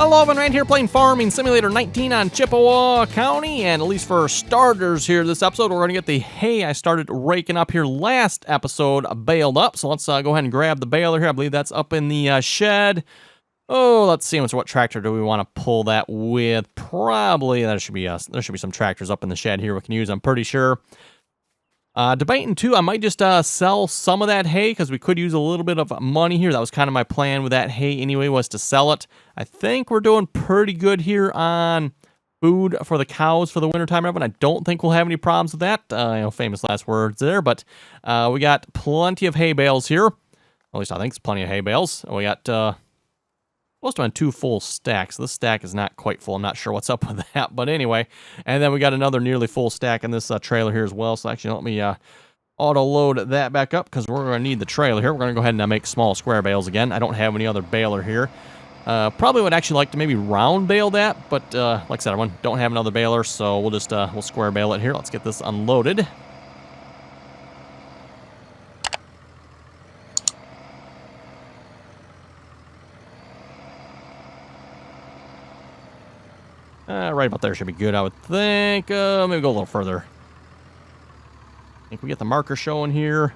Hello, everyone, right here playing Farming Simulator 19 on Chippewa County, and at least for starters here this episode, we're going to get the hay I started raking up here last episode baled up. So let's go ahead and grab the baler here. I believe that's up in the shed. Oh, let's see what tractor do we want to pull that with. Probably there should be some tractors up in the shed here we can use, I'm pretty sure. Debating too, I might just sell some of that hay because we could use a little bit of money here. That was kind of my plan with that hay anyway, was to sell it. I think we're doing pretty good here on food for the cows for the wintertime, everyone. I don't think we'll have any problems with that. Famous last words there, but we got plenty of hay bales here. At least I think it's plenty of hay bales. We got supposed to have 2 full stacks. This stack is not quite full. I'm not sure what's up with that, but anyway. And then we got another nearly full stack in this trailer here as well. So actually, let me auto-load that back up because we're going to need the trailer here. We're going to go ahead and make small square bales again. I don't have any other baler here. Probably would actually like to maybe round bale that, but like I said, I don't have another baler, so we'll just we'll square bale it here. Let's get this unloaded. Right about there should be good, I would think. Maybe go a little further. I think we get the marker showing here.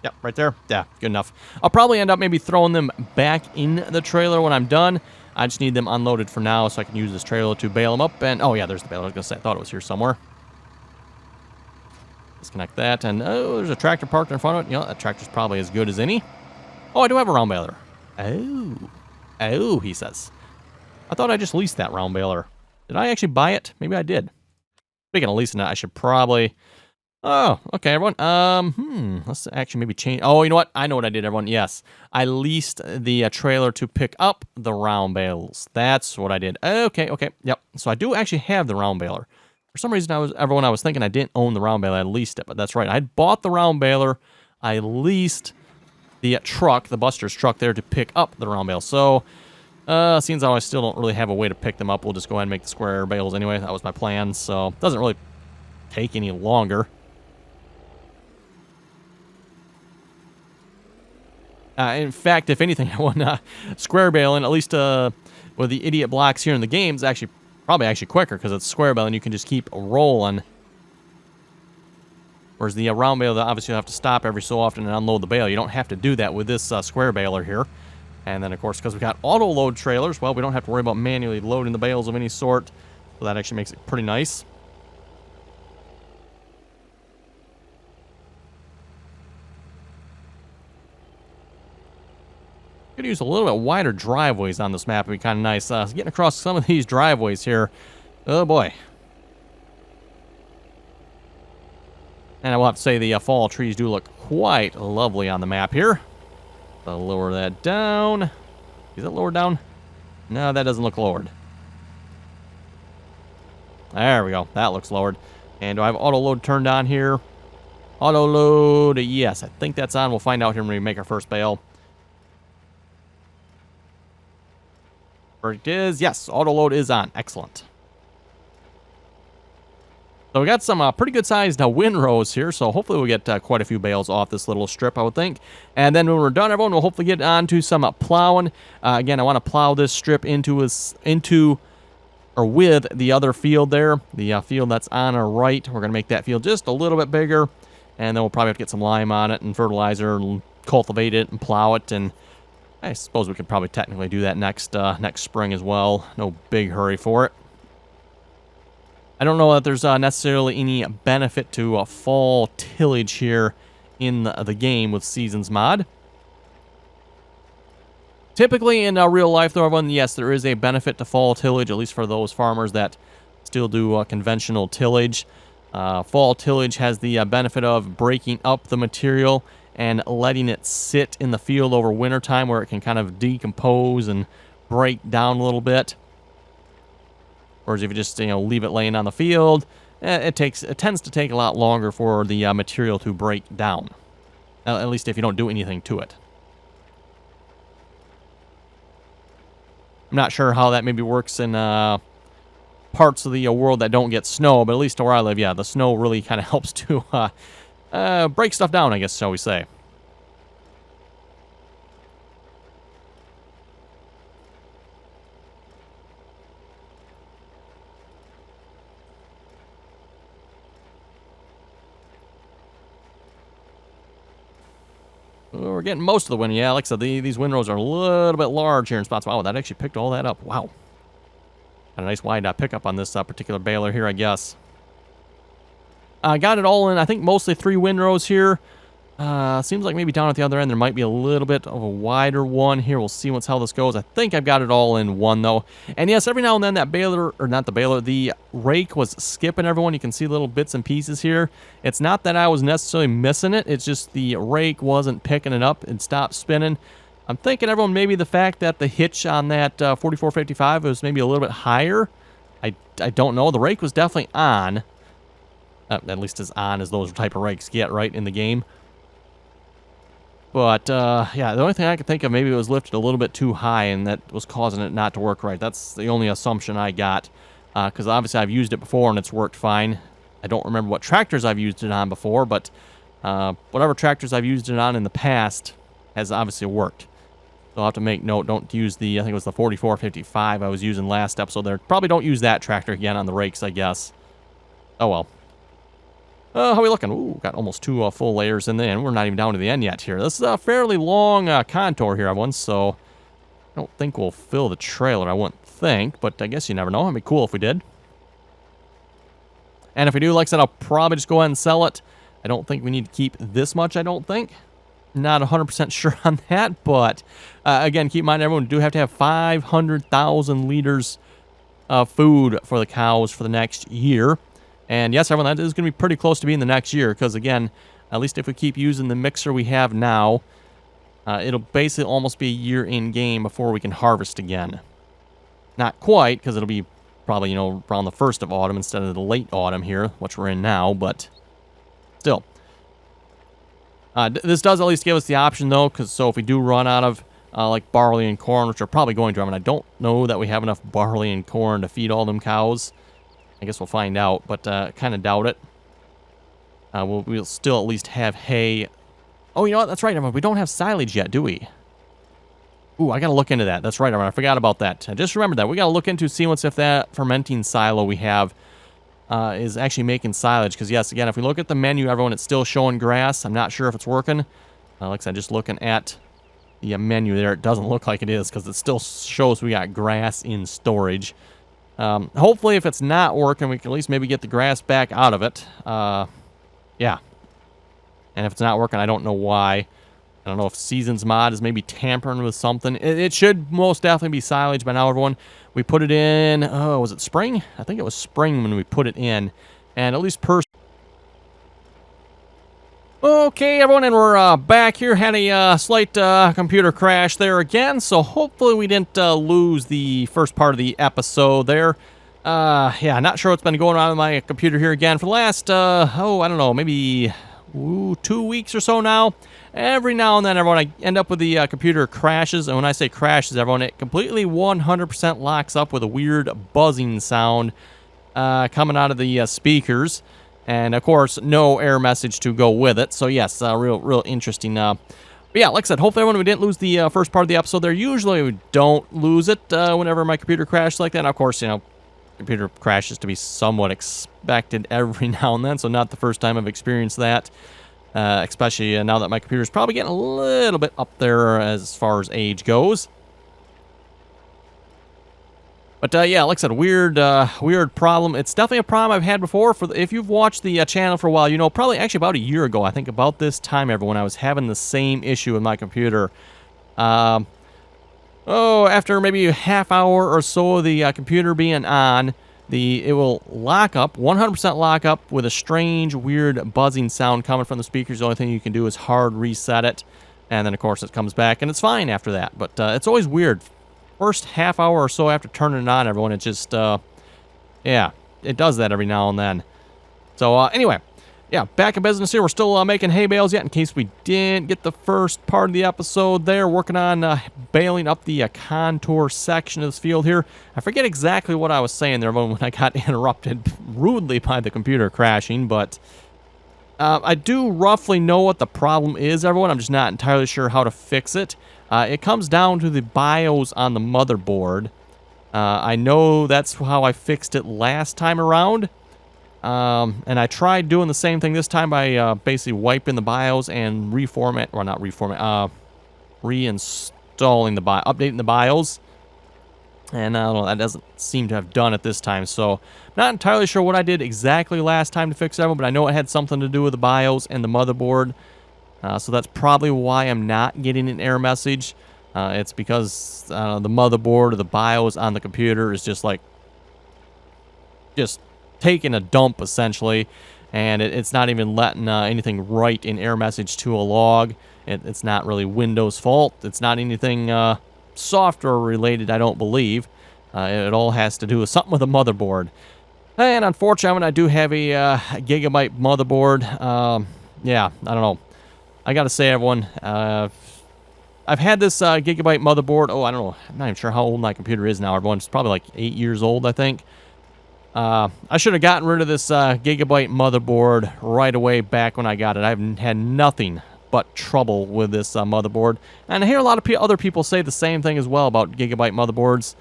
Yep, right there. Yeah, good enough. I'll probably end up maybe throwing them back in the trailer when I'm done. I just need them unloaded for now so I can use this trailer to bail them up. And oh yeah, there's the baler. I was going to say, I thought it was here somewhere. Disconnect that. And oh, there's a tractor parked in front of it. You know, that tractor's probably as good as any. Oh, I do have a round baler. Oh, he says. I thought I just leased that round baler. Did I actually buy it? Maybe I did. Speaking of leasing it, I should probably... Oh, okay, everyone. Let's actually maybe change... Oh, you know what? I know what I did, everyone. Yes. I leased the trailer to pick up the round bales. That's what I did. Okay. Yep. So I do actually have the round baler. For some reason, I was thinking I didn't own the round baler. I leased it, but that's right. I bought the round baler. I leased the truck, the Buster's truck there, to pick up the round bale. So... seeing as how I still don't really have a way to pick them up, we'll just go ahead and make the square bales anyway. That was my plan, so it doesn't really take any longer. In fact, if anything, I want square baling, at least with the idiot blocks here in the game, is actually probably quicker because it's square baling. You can just keep rolling. Whereas the round bale, obviously, you'll have to stop every so often and unload the bale. You don't have to do that with this square baler here. And then, of course, because we got auto-load trailers, well, we don't have to worry about manually loading the bales of any sort. So that actually makes it pretty nice. Could use a little bit wider driveways on this map. Would be kind of nice. Getting across some of these driveways here. Oh, boy. And I will have to say the fall trees do look quite lovely on the map here. I'll lower that down. Is it lowered down? No, that doesn't look lowered. There we go. That looks lowered. And do I have auto load turned on here? Auto load. Yes, I think that's on. We'll find out here when we make our first bale. Verdict is yes. Auto load is on. Excellent. So we got some pretty good-sized windrows here, so hopefully we'll get quite a few bales off this little strip, I would think. And then when we're done, everyone, we'll hopefully get on to some plowing. Again, I want to plow this strip into or with the other field there, the field that's on our right. We're going to make that field just a little bit bigger, and then we'll probably have to get some lime on it and fertilizer and cultivate it and plow it. And I suppose we could probably technically do that next spring as well. No big hurry for it. I don't know that there's necessarily any benefit to fall tillage here in the game with Seasons mod. Typically in real life, though, everyone, yes, there is a benefit to fall tillage, at least for those farmers that still do conventional tillage. Fall tillage has the benefit of breaking up the material and letting it sit in the field over wintertime where it can kind of decompose and break down a little bit. Whereas if you just leave it laying on the field, it tends to take a lot longer for the material to break down. At least if you don't do anything to it. I'm not sure how that maybe works in parts of the world that don't get snow, but at least where I live, yeah, the snow really kind of helps to break stuff down, I guess, shall we say. We're getting most of the wind. Yeah, like I said, these windrows are a little bit large here in spots. Wow, that actually picked all that up. Wow. Got a nice wide pickup on this particular baler here, I guess. I got it all in, I think, mostly 3 windrows here. Seems like maybe down at the other end there might be a little bit of a wider one here. We'll see how this goes. I think I've got it all in one, though. And yes, every now and then that baler, or not the baler, the rake was skipping everyone. You can see little bits and pieces here. It's not that I was necessarily missing it. It's just the rake wasn't picking it up and stopped spinning. I'm thinking, everyone, maybe the fact that the hitch on that 4455 was maybe a little bit higher. I don't know. The rake was definitely on. At least as on as those type of rakes get, right, in the game. But, yeah, the only thing I could think of, maybe it was lifted a little bit too high, and that was causing it not to work right. That's the only assumption I got, because obviously I've used it before, and it's worked fine. I don't remember what tractors I've used it on before, but whatever tractors I've used it on in the past has obviously worked. So I'll have to make note, don't use the, I think it was the 4455 I was using last episode there. Probably don't use that tractor again on the rakes, I guess. Oh, well. How are we looking? Ooh, got almost 2 full layers in there, and we're not even down to the end yet here. This is a fairly long contour here, everyone, so I don't think we'll fill the trailer, I wouldn't think, but I guess you never know. It'd be cool if we did. And if we do, like I said, I'll probably just go ahead and sell it. I don't think we need to keep this much, I don't think. Not 100% sure on that, but again, keep in mind, everyone, we do have to have 500,000 liters of food for the cows for the next year. And yes, everyone, that is going to be pretty close to being the next year, because again, at least if we keep using the mixer we have now, it'll basically almost be a year in game before we can harvest again. Not quite, because it'll be probably, you know, around the 1st of autumn instead of the late autumn here, which we're in now, but still. This does at least give us the option, though, because so if we do run out of like barley and corn, which we're probably going to, I mean, I don't know that we have enough barley and corn to feed all them cows. I guess we'll find out, but kind of doubt it. We'll still at least have hay. Oh, you know what? That's right, everyone. We don't have silage yet, do we? Ooh, I got to look into that. That's right, everyone. I forgot about that. I just remembered that. We got to look into seeing if that fermenting silo we have is actually making silage. Because, yes, again, if we look at the menu, everyone, it's still showing grass. I'm not sure if it's working. Like I said, just looking at the menu there, it doesn't look like it is, because it still shows we got grass in storage. Hopefully, if it's not working, we can at least maybe get the grass back out of it. Yeah. And if it's not working, I don't know why. I don't know if Seasons Mod is maybe tampering with something. It should most definitely be silage by now, everyone. We put it in, oh, was it spring? I think it was spring when we put it in. And at least Okay, everyone, and we're back here. Had a slight computer crash there again, so hopefully we didn't lose the first part of the episode there. Yeah, not sure what's been going on with my computer here again for the last, I don't know, maybe 2 weeks or so now. Every now and then, everyone, I end up with the computer crashes, and when I say crashes, everyone, it completely 100% locks up with a weird buzzing sound coming out of the speakers. And, of course, no error message to go with it. So, yes, real interesting. But, yeah, like I said, hopefully, everyone, we didn't lose the first part of the episode there. Usually, we don't lose it whenever my computer crashes like that. And, of course, you know, computer crashes to be somewhat expected every now and then. So, not the first time I've experienced that. Especially now that my computer's probably getting a little bit up there as far as age goes. But, yeah, like I said, weird problem. It's definitely a problem I've had before. If you've watched the channel for a while, you know, probably actually about a year ago, I think about this time, everyone, I was having the same issue with my computer. After maybe a half hour or so of the computer being on, it will lock up, 100% lock up with a strange, weird buzzing sound coming from the speakers. The only thing you can do is hard reset it. And then, of course, it comes back, and it's fine after that. But it's always weird. First half hour or so after turning it on, everyone, it just, yeah, it does that every now and then. So, anyway, yeah, back in business here. We're still making hay bales yet, in case we didn't get the first part of the episode there. Working on baling up the contour section of this field here. I forget exactly what I was saying there when I got interrupted rudely by the computer crashing, but I do roughly know what the problem is, everyone. I'm just not entirely sure how to fix it. It comes down to the BIOS on the motherboard. I know that's how I fixed it last time around. And I tried doing the same thing this time by basically wiping the BIOS and reinstalling the BIOS, updating the BIOS. And I don't know, that doesn't seem to have done it this time. So, not entirely sure what I did exactly last time to fix everyone, but I know it had something to do with the BIOS and the motherboard. So that's probably why I'm not getting an error message. It's because the motherboard or the BIOS on the computer is just taking a dump, essentially. And it's not even letting anything write an error message to a log. It's not really Windows' fault. It's not anything software related, I don't believe. It all has to do with something with the motherboard. And unfortunately, I do have a Gigabyte motherboard. Yeah, I don't know. I gotta say, everyone, I've had this Gigabyte motherboard. Oh, I don't know. I'm not even sure how old my computer is now, everyone. It's probably like 8 years old, I think. I should have gotten rid of this Gigabyte motherboard right away back when I got it. I've had nothing but trouble with this motherboard. And I hear a lot of other people say the same thing as well about Gigabyte motherboards.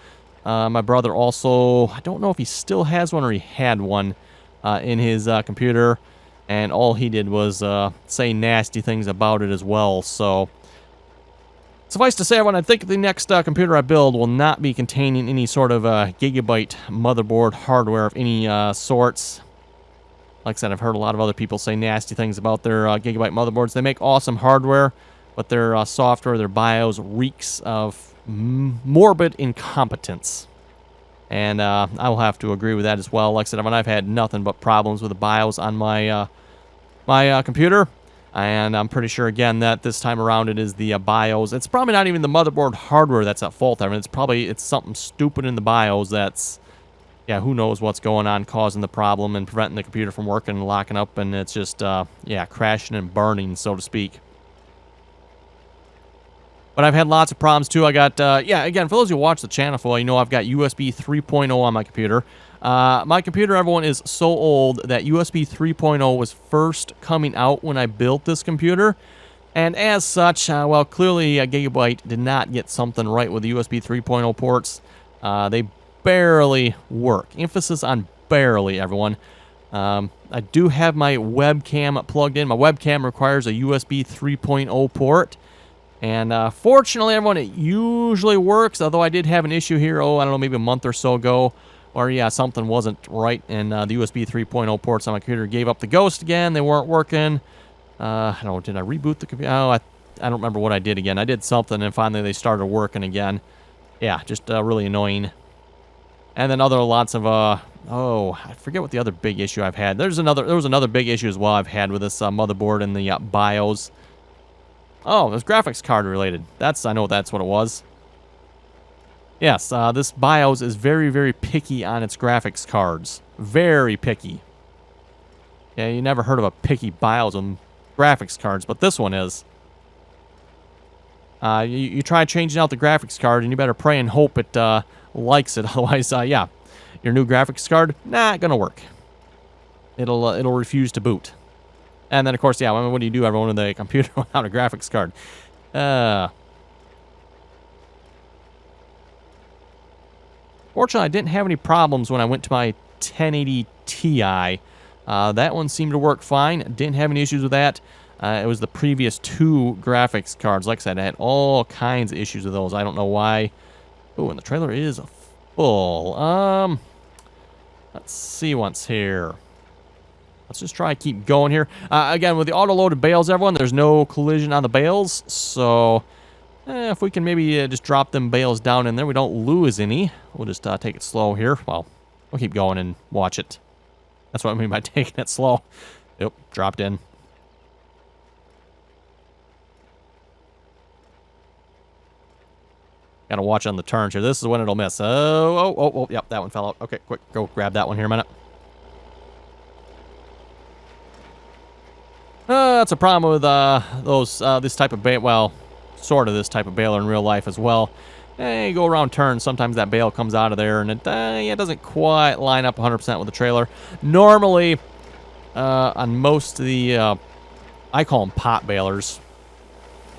My brother also, I don't know if he still has one or he had one in his computer. And all he did was say nasty things about it as well. So, suffice to say, everyone, I think the next computer I build will not be containing any sort of Gigabyte motherboard hardware of any sorts. Like I said, I've heard a lot of other people say nasty things about their Gigabyte motherboards. They make awesome hardware, but their software, their BIOS, reeks of morbid incompetence. And I will have to agree with that as well. Like I said, I've had nothing but problems with the BIOS on my my computer. And I'm pretty sure, again, that this time around it is the BIOS. It's probably not even the motherboard hardware that's at fault. I mean, it's something stupid in the BIOS that's, yeah, who knows what's going on causing the problem and preventing the computer from working and locking up. And it's just, yeah, crashing and burning, so to speak. But I've had lots of problems, too. I got, yeah, again, for those who watch the channel for, you know I've got USB 3.0 on my computer. My computer, everyone, is so old that USB 3.0 was first coming out when I built this computer. And as such, well, clearly Gigabyte did not get something right with the USB 3.0 ports. They barely work. Emphasis on barely, everyone. I do have my webcam plugged in. My webcam requires a USB 3.0 port. And fortunately, everyone, it usually works, although I did have an issue here, I don't know, maybe a month or so ago, where, yeah, something wasn't right, and the USB 3.0 ports on my computer gave up the ghost again. They weren't working. I don't know, did I reboot the computer? Oh, I don't remember what I did again. I did something, and finally they started working again. Yeah, just really annoying. And then lots of, oh, I forget what the other big issue I've had. There was another big issue as well I've had with this motherboard and the BIOS. Oh, it was graphics card related. I know that's what it was. Yes, this BIOS is very, very picky on its graphics cards. Very picky. Yeah, you never heard of a picky BIOS on graphics cards, but this one is. You try changing out the graphics card, and you better pray and hope it likes it. Otherwise, yeah, your new graphics card, not gonna work. It'll refuse to boot. And then, of course, yeah, what do you do, everyone, with a computer without a graphics card? Fortunately, I didn't have any problems when I went to my 1080 Ti. That one seemed to work fine. Didn't have any issues with that. It was the previous two graphics cards. Like I said, I had all kinds of issues with those. I don't know why. Oh, and the trailer is full. Let's see what's here. Let's just try to keep going here. Again, with the auto-loaded bales, everyone, there's no collision on the bales. So, if we can maybe just drop them bales down in there, we don't lose any. We'll just take it slow here. Well, we'll keep going and watch it. That's what I mean by taking it slow. Yep, dropped in. Gotta watch on the turns here. This is when it'll miss. Oh, yep, that one fell out. Okay, quick, go grab that one here a minute. That's a problem with this type of bale. Well, sort of this type of baler in real life as well. You go around turns, sometimes that bale comes out of there, and it doesn't quite line up 100% with the trailer. Normally, on most of the, I call them pot balers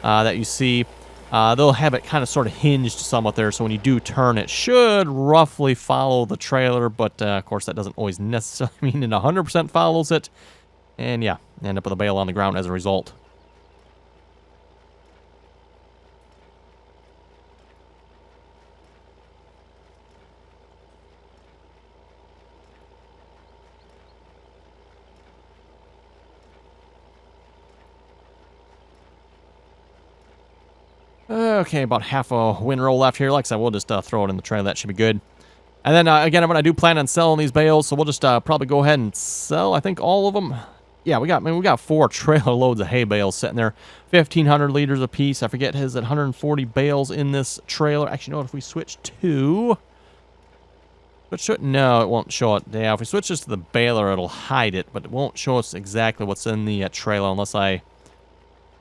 that you see, they'll have it kind of sort of hinged somewhat there, so when you do turn, it should roughly follow the trailer, but of course that doesn't always necessarily mean it 100% follows it. And yeah, end up with a bale on the ground as a result. Okay, about half a windrow left here. Like I said, we'll just throw it in the trailer. That should be good. And then, again, I do plan on selling these bales, so we'll just probably go ahead and sell, I think, all of them. Yeah, we got 4 trailer loads of hay bales sitting there. 1,500 liters apiece. I forget his at 140 bales in this trailer. Actually, you know what? If we switch to... No, it won't show it. Yeah, if we switch this to the baler, it'll hide it, but it won't show us exactly what's in the trailer unless I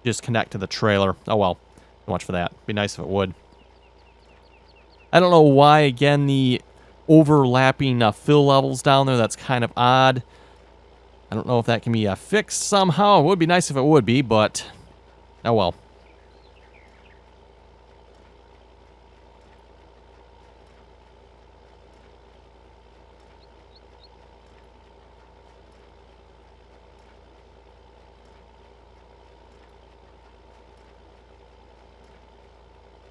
just connect to the trailer. Oh, well. So much for that. Be nice if it would. I don't know why, again, the overlapping fill levels down there, that's kind of odd. I don't know if that can be fixed somehow. It would be nice if it would be, but oh well.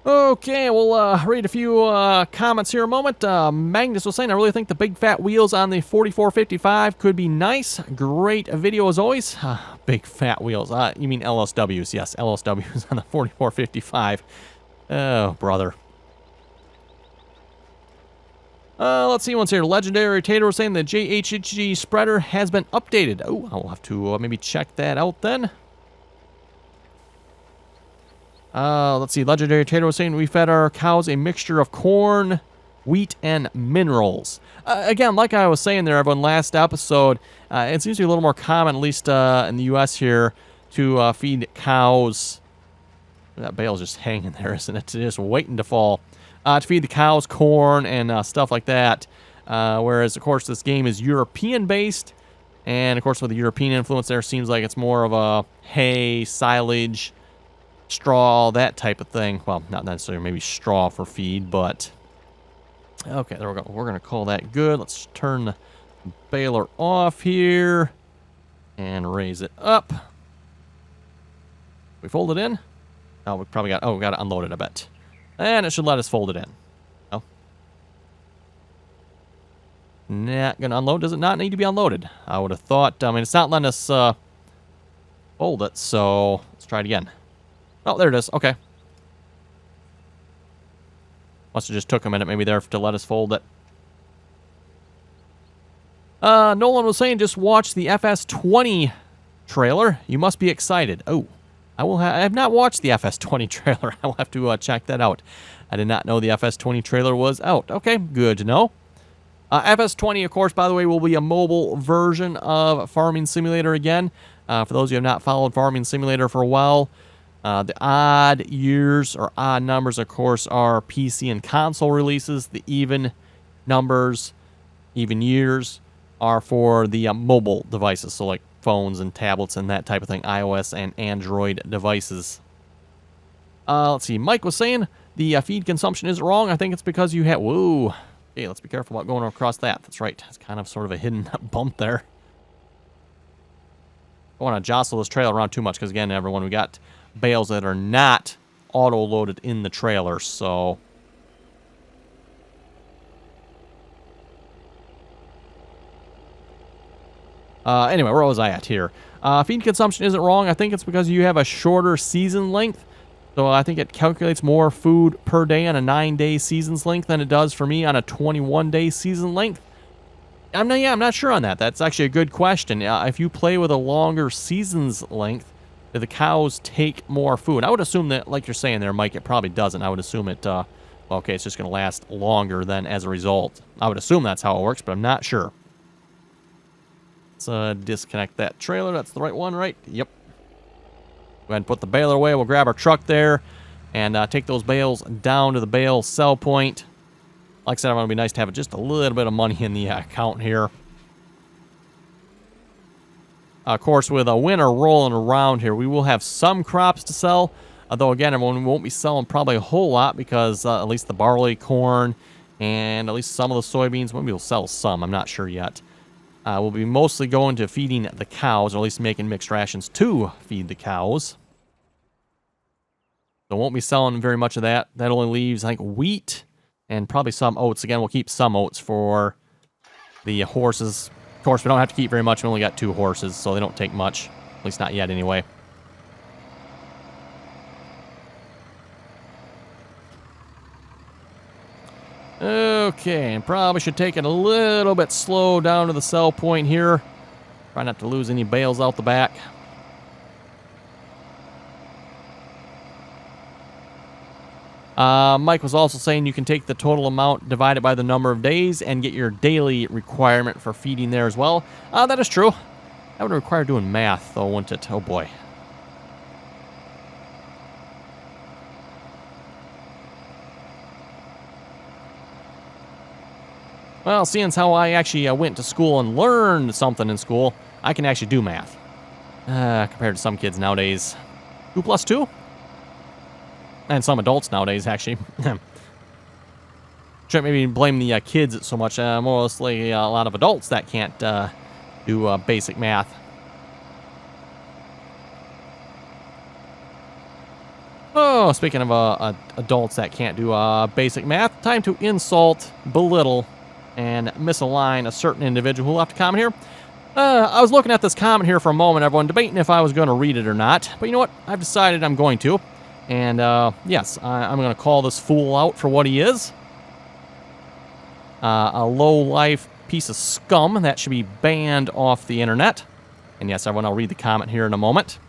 Okay, we'll read a few comments here a moment. Magnus was saying, I really think the big fat wheels on the 4455 could be nice. Great video as always. Big fat wheels. You mean LSWs. Yes, LSWs on the 4455. Oh, brother. Let's see what's here. Legendary Tater was saying the JHG spreader has been updated. Oh, I'll have to maybe check that out then. Let's see. Legendary Tater was saying we fed our cows a mixture of corn, wheat, and minerals. Again, like I was saying there, everyone, last episode, it seems to be a little more common, at least in the U.S. here, to feed cows. That bale's just hanging there, isn't it? Just waiting to fall. To feed the cows corn and stuff like that. Whereas, of course, this game is European-based. And, of course, with the European influence there, seems like it's more of a hay, silage, straw, that type of thing. Well, not necessarily maybe straw for feed, but... Okay, there we go. We're going to call that good. Let's turn the baler off here and raise it up. We fold it in? Oh, we probably got... Oh, we got to unload it, I bet. And it should let us fold it in. Oh. Not going to unload. Does it not need to be unloaded? I would have thought... I mean, it's not letting us fold it, so let's try it again. Oh, there it is. Okay. Must have just took a minute maybe there to let us fold it. Nolan was saying just watch the FS20 trailer. You must be excited. Oh, I have not watched the FS20 trailer. I will have to check that out. I did not know the FS20 trailer was out. Okay, good to know. FS20, of course, by the way, will be a mobile version of Farming Simulator again. For those of you who have not followed Farming Simulator for a while, the odd years or odd numbers, of course, are PC and console releases. The even numbers, even years, are for the mobile devices, so like phones and tablets and that type of thing, iOS and Android devices. Let's see. Mike was saying the feed consumption isn't wrong. I think it's because you have... Whoa. Okay, let's be careful about going across that. That's right. It's kind of sort of a hidden bump there. I don't want to jostle this trailer around too much because, again, everyone, we got bales that are not auto-loaded in the trailer, so... Anyway, where was I at here? Feed consumption isn't wrong. I think it's because you have a shorter season length. So I think it calculates more food per day on a 9-day season's length than it does for me on a 21-day season length. I'm not sure on that. That's actually a good question. If you play with a longer season's length, do the cows take more food? I would assume that, like you're saying there, Mike, it probably doesn't. I would assume it, okay, it's just going to last longer then as a result. I would assume that's how it works, but I'm not sure. Let's disconnect that trailer. That's the right one, right? Yep. Go ahead and put the baler away. We'll grab our truck there and take those bales down to the bale sell point. Like I said, I'm going to be nice to have just a little bit of money in the account here. Of course, with a winter rolling around here, we will have some crops to sell. Although, again, everyone, we won't be selling probably a whole lot because at least the barley, corn, and at least some of the soybeans, maybe we'll sell some. I'm not sure yet. We'll be mostly going to feeding the cows, or at least making mixed rations to feed the cows. So won't be selling very much of that. That only leaves, I think, wheat and probably some oats. Again, we'll keep some oats for the horses. Of course, we don't have to keep very much. We only got 2 horses, so they don't take much. At least not yet, anyway. Okay, and probably should take it a little bit slow down to the sell point here. Try not to lose any bales out the back. Mike was also saying you can take the total amount divided by the number of days and get your daily requirement for feeding there as well. That is true. That would require doing math, though, wouldn't it? Oh, boy. Well, seeing as how I actually went to school and learned something in school, I can actually do math. Compared to some kids nowadays. 2 plus 2? And some adults nowadays, actually. Shouldn't maybe blame the kids so much. Mostly a lot of adults that can't do basic math. Oh, speaking of adults that can't do basic math, time to insult, belittle, and misalign a certain individual who left a comment here. I was looking at this comment here for a moment, everyone, debating if I was going to read it or not. But you know what? I've decided I'm going to. And, yes, I'm going to call this fool out for what he is. A low-life piece of scum that should be banned off the internet. And, yes, everyone, I'll read the comment here in a moment.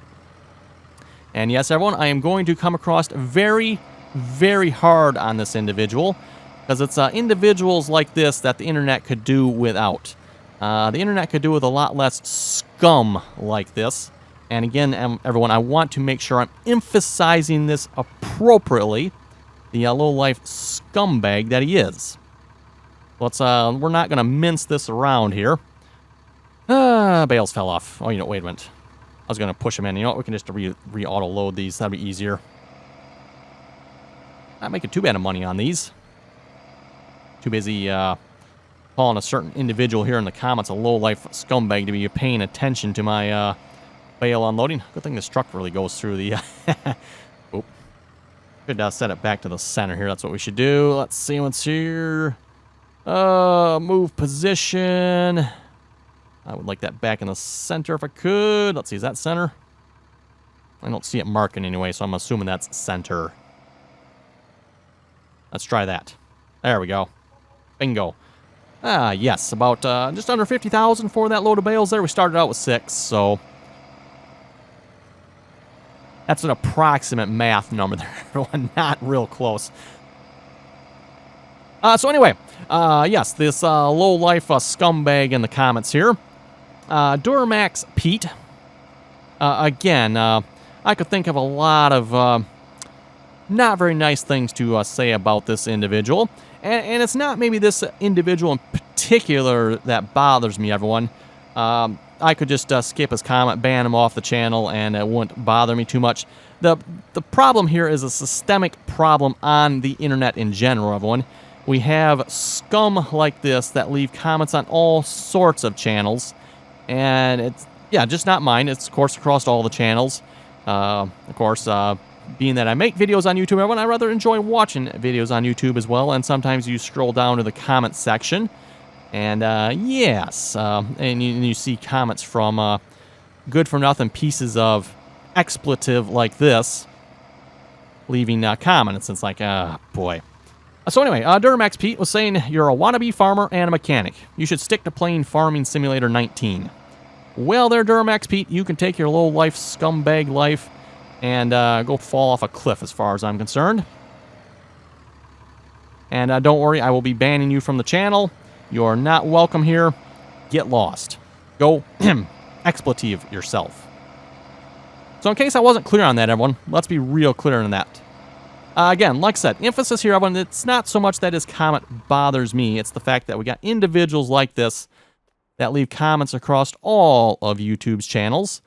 And, yes, everyone, I am going to come across very, very hard on this individual. Because it's individuals like this that the internet could do without. The internet could do with a lot less scum like this. And again, everyone, I want to make sure I'm emphasizing this appropriately. The low-life scumbag that he is. Let's, we're not going to mince this around here. Bales fell off. Oh, you know, wait a minute. I was going to push them in. You know what? We can just re-auto-load these. That'd be easier. Not making too bad of money on these. Too busy calling a certain individual here in the comments a low-life scumbag to be paying attention to my bale unloading. Good thing this truck really goes through the... Oop. Should set it back to the center here. That's what we should do. Let's see what's here. Move position. I would like that back in the center if I could. Let's see, is that center? I don't see it marking anyway, so I'm assuming that's center. Let's try that. There we go. Bingo. Yes, about just under 50,000 for that load of bales there. We started out with 6, so that's an approximate math number there, everyone. Not real close. So anyway, yes, this low-life scumbag in the comments here. Duramax Pete. Again, I could think of a lot of not very nice things to say about this individual. And it's not maybe this individual in particular that bothers me, everyone. I could just skip his comment, ban him off the channel, and it wouldn't bother me too much. The problem here is a systemic problem on the internet in general, everyone. We have scum like this that leave comments on all sorts of channels. And it's, yeah, just not mine. It's, of course, across all the channels. Of course, being that I make videos on YouTube, everyone, I rather enjoy watching videos on YouTube as well. And sometimes you scroll down to the comment section. And, yes, and you see comments from good-for-nothing pieces of expletive like this leaving comments. It's like, boy. So anyway, Duramax Pete was saying, you're a wannabe farmer and a mechanic. You should stick to playing Farming Simulator 19. Well there, Duramax Pete, you can take your low-life scumbag life and go fall off a cliff as far as I'm concerned. And don't worry, I will be banning you from the channel. You're not welcome here. Get lost. Go expletive yourself. So in case I wasn't clear on that, everyone, let's be real clear on that. Again, like I said, emphasis here, everyone, it's not so much that his comment bothers me. It's the fact that we got individuals like this that leave comments across all of YouTube's channels.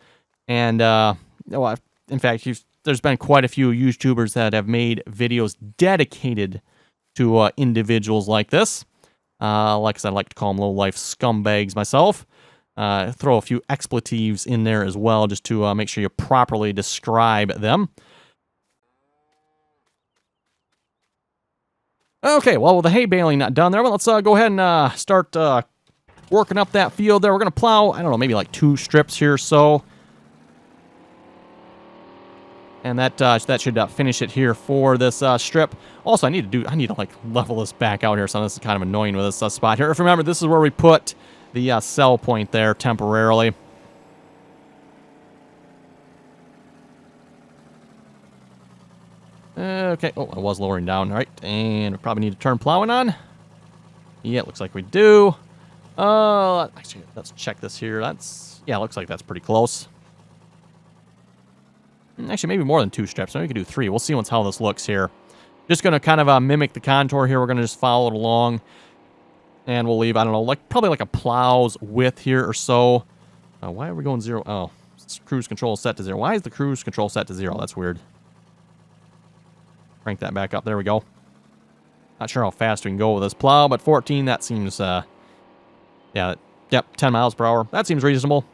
And, well, in fact, you've there's been quite a few YouTubers that have made videos dedicated to individuals like this. Like I said, I like to call them low-life scumbags myself. Throw a few expletives in there as well, just to make sure you properly describe them. Okay, well, with the hay baling not done there, well, let's go ahead and start working up that field there. We're going to plow, I don't know, maybe like 2 strips here or so. And that should finish it here for this strip. Also, I need to like level this back out here. So this is kind of annoying with this spot here. If you remember, this is where we put the sell point there temporarily. Okay. Oh, I was lowering down. All right. And we probably need to turn plowing on. Yeah, it looks like we do. Actually, let's check this here. Yeah, it looks like that's pretty close. Actually, maybe more than 2 strips. Maybe we can do 3. We'll see how this looks here. Just going to kind of mimic the contour here. We're going to just follow it along. And we'll leave, I don't know, probably like a plow's width here or so. Why are we going 0? Oh, cruise control is set to 0. Why is the cruise control set to 0? That's weird. Crank that back up. There we go. Not sure how fast we can go with this plow, but 14, that seems, yeah, yep, 10 miles per hour. That seems reasonable.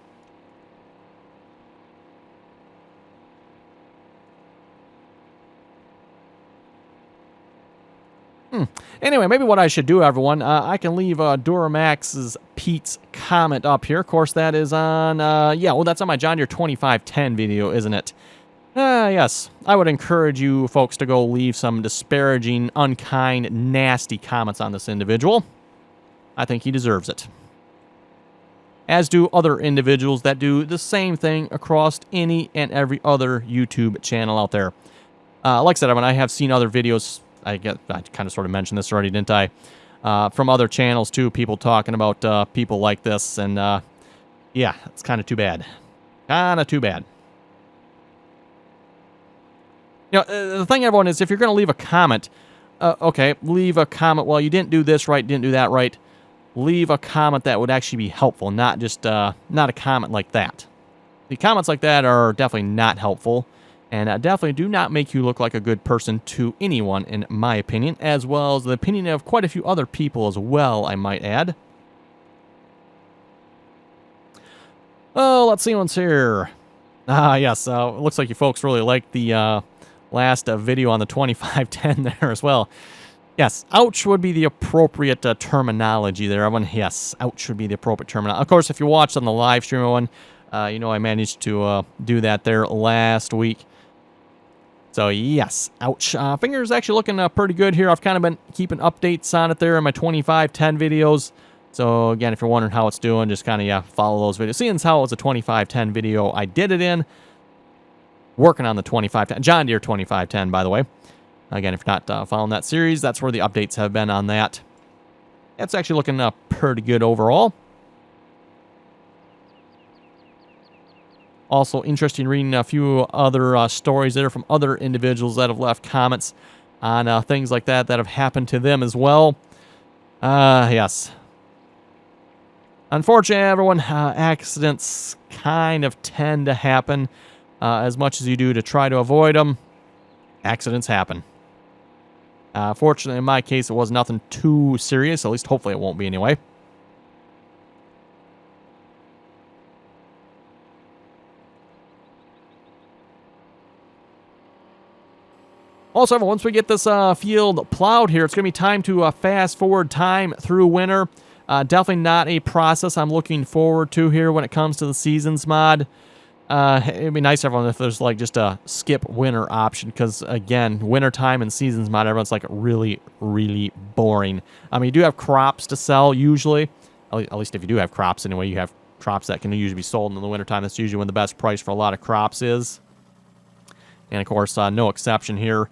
Anyway, maybe what I should do, everyone, I can leave Duramax's Pete's comment up here. Of course, that is on, yeah, well, that's on my John Deere 2510 video, isn't it? Yes, I would encourage you folks to go leave some disparaging, unkind, nasty comments on this individual. I think he deserves it. As do other individuals that do the same thing across any and every other YouTube channel out there. Like I said, I have seen other videos. I kind of sort of mentioned this already, didn't I? From other channels, too, people talking about people like this. And, yeah, it's kind of too bad. Kind of too bad. You know, the thing, everyone, is if you're going to leave a comment, okay, leave a comment, well, you didn't do this right, didn't do that right. Leave a comment that would actually be helpful, not just, not a comment like that. The comments like that are definitely not helpful. And definitely do not make you look like a good person to anyone, in my opinion, as well as the opinion of quite a few other people as well, I might add. Oh, let's see what's here. Yes, it looks like you folks really liked the last video on the 2510 there as well. Yes, ouch would be the appropriate terminology there. Yes, ouch would be the appropriate terminology. Of course, if you watched on the live stream one, you know I managed to do that there last week. So, yes, ouch. Finger's actually looking pretty good here. I've kind of been keeping updates on it there in my 2510 videos. So, again, if you're wondering how it's doing, just kind of, yeah, follow those videos. Seeing as how it was a 2510 video I did it in, working on the 2510, John Deere 2510, by the way. Again, if you're not following that series, that's where the updates have been on that. It's actually looking pretty good overall. Also interesting reading a few other stories there from other individuals that have left comments on things like that have happened to them as well. Yes. Unfortunately, everyone, accidents kind of tend to happen. As much as you do to try to avoid them, accidents happen. Fortunately, in my case, it was nothing too serious. At least, hopefully, it won't be anyway. Also, once we get this field plowed here, it's going to be time to fast forward time through winter. Definitely not a process I'm looking forward to here when it comes to the seasons mod. It'd be nice, everyone, if there's like just a skip winter option, because again, wintertime and seasons mod, everyone's like really, really boring. I mean, you do have crops to sell usually. At least if you do have crops anyway, you have crops that can usually be sold in the wintertime. That's usually when the best price for a lot of crops is. And, of course, no exception here.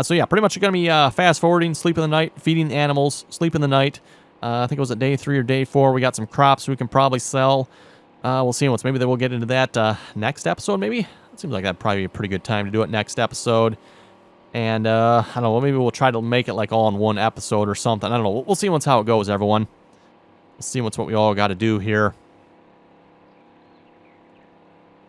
So, yeah, pretty much you're going to be fast-forwarding, sleep in the night, feeding animals, sleep in the night. I think it was at day 3 or day 4. We got some crops we can probably sell. We'll see maybe we'll get into that next episode, maybe? It seems like that'd probably be a pretty good time to do it next episode. And, I don't know, maybe we'll try to make it, like, all in one episode or something. I don't know. We'll see how it goes, everyone. We'll see what we all got to do here.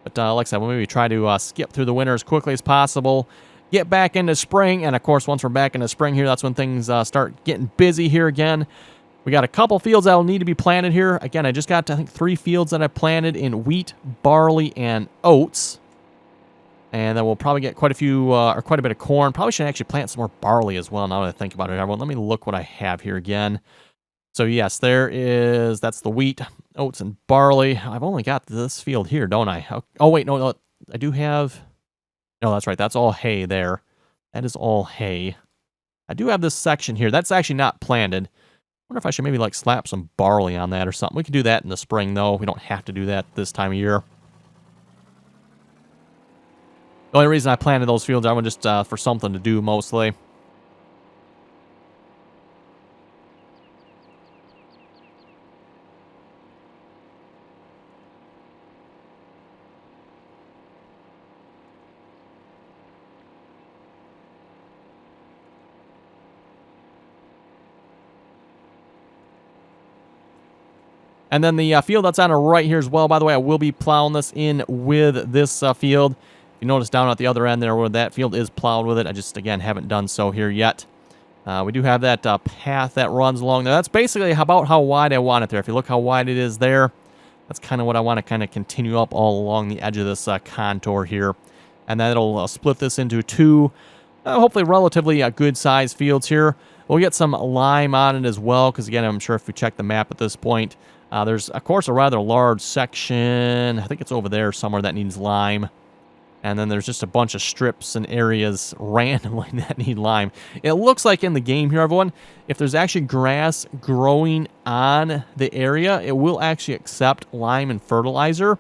But like I said, we'll maybe try to skip through the winter as quickly as possible, get back into spring, and of course, once we're back into spring here, that's when things start getting busy here again. We got a couple fields that'll need to be planted here. Again, I just got, I think, 3 fields that I planted in wheat, barley, and oats. And then we'll probably get quite a few, or quite a bit of corn. Probably should actually plant some more barley as well, now that I think about it, everyone. Let me look what I have here again. So yes, that's the wheat, oats, and barley. I've only got this field here, don't I? Oh wait, no, I do have, no, that's right, that's all hay there. That is all hay. I do have this section here. That's actually not planted. I wonder if I should maybe like slap some barley on that or something. We can do that in the spring, though. We don't have to do that this time of year. The only reason I planted those fields, I was just for something to do mostly. And then the field that's on the right here as well, by the way, I will be plowing this in with this field. If you notice down at the other end there where that field is plowed with it, I just, again, haven't done so here yet. We do have that path that runs along there. That's basically about how wide I want it there. If you look how wide it is there, that's kind of what I want to kind of continue up all along the edge of this contour here. And then it'll split this into 2, hopefully relatively good-sized fields here. We'll get some lime on it as well, because, again, I'm sure if we check the map at this point, there's, of course, a rather large section. I think it's over there somewhere that needs lime. And then there's just a bunch of strips and areas randomly that need lime. It looks like in the game here, everyone, if there's actually grass growing on the area, it will actually accept lime and fertilizer.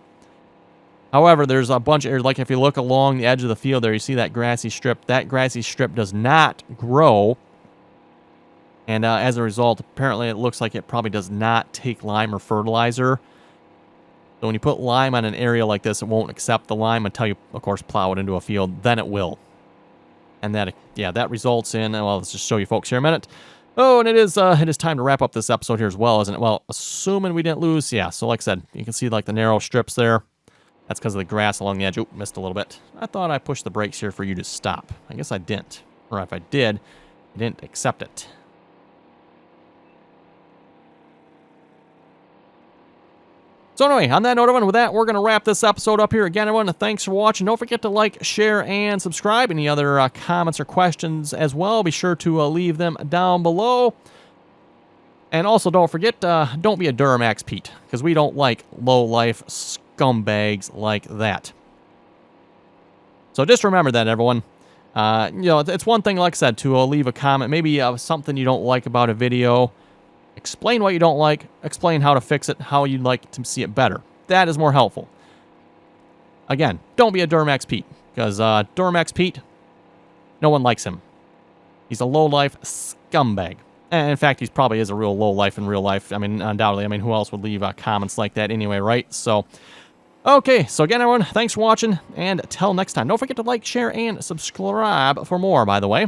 However, there's a bunch of areas, like if you look along the edge of the field there, you see that grassy strip. That grassy strip does not grow. And as a result, apparently it looks like it probably does not take lime or fertilizer. So when you put lime on an area like this, it won't accept the lime until you, of course, plow it into a field. Then it will. And that, yeah, that results in, well, let's just show you folks here a minute. Oh, and it is time to wrap up this episode here as well, isn't it? Well, assuming we didn't lose, yeah. So like I said, you can see like the narrow strips there. That's because of the grass along the edge. Oop, missed a little bit. I thought I pushed the brakes here for you to stop. I guess I didn't. Or if I did, I didn't accept it. So anyway, on that note, everyone, with that, we're going to wrap this episode up here. Again, everyone, thanks for watching. Don't forget to like, share, and subscribe. Any other comments or questions as well, be sure to leave them down below. And also, don't forget, don't be a Duramax Pete, because we don't like low-life scumbags like that. So just remember that, everyone. You know, it's one thing, like I said, to leave a comment, maybe something you don't like about a video. Explain what you don't like, explain how to fix it, how you'd like to see it better. That is more helpful. Again, don't be a Duramax Pete, because Duramax Pete, no one likes him. He's a low-life scumbag. And in fact, he probably is a real low-life in real life. I mean, undoubtedly. I mean, who else would leave comments like that anyway, right? So, okay. So again, everyone, thanks for watching, and till next time. Don't forget to like, share, and subscribe for more, by the way.